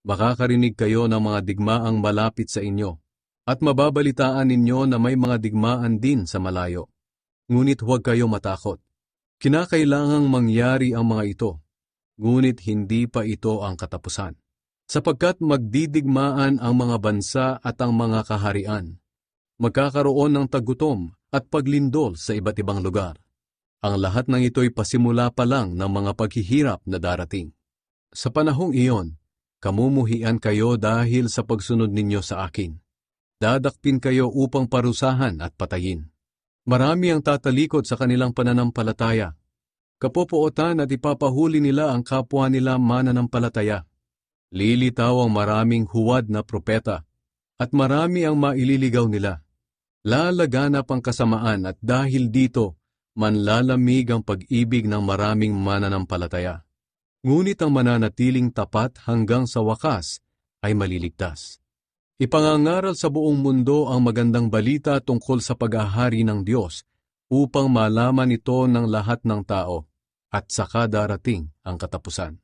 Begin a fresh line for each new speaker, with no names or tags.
Makakarinig kayo ng mga digmaang malapit sa inyo, at mababalitaan ninyo na may mga digmaan din sa malayo. Ngunit huwag kayo matakot. Kinakailangang mangyari ang mga ito, ngunit hindi pa ito ang katapusan. Sapagkat magdidigmaan ang mga bansa at ang mga kaharian. Magkakaroon ng tagutom at paglindol sa iba't ibang lugar. Ang lahat ng ito'y pasimula pa lang ng mga paghihirap na darating. Sa panahong iyon, kamumuhian kayo dahil sa pagsunod ninyo sa akin. Dadakpin kayo upang parusahan at patayin. Marami ang tatalikod sa kanilang pananampalataya. Kapopootan at ipapahuli nila ang kapwa nila mananampalataya. Lilitaw ang maraming huwad na propeta, at marami ang maililigaw nila. Lalaganap ang kasamaan at dahil dito, manlalamig ang pag-ibig ng maraming mananampalataya. Ngunit ang mananatiling tapat hanggang sa wakas ay maliligtas. Ipangangaral sa buong mundo ang magandang balita tungkol sa paghahari ng Diyos upang malaman ito ng lahat ng tao at saka darating ang katapusan.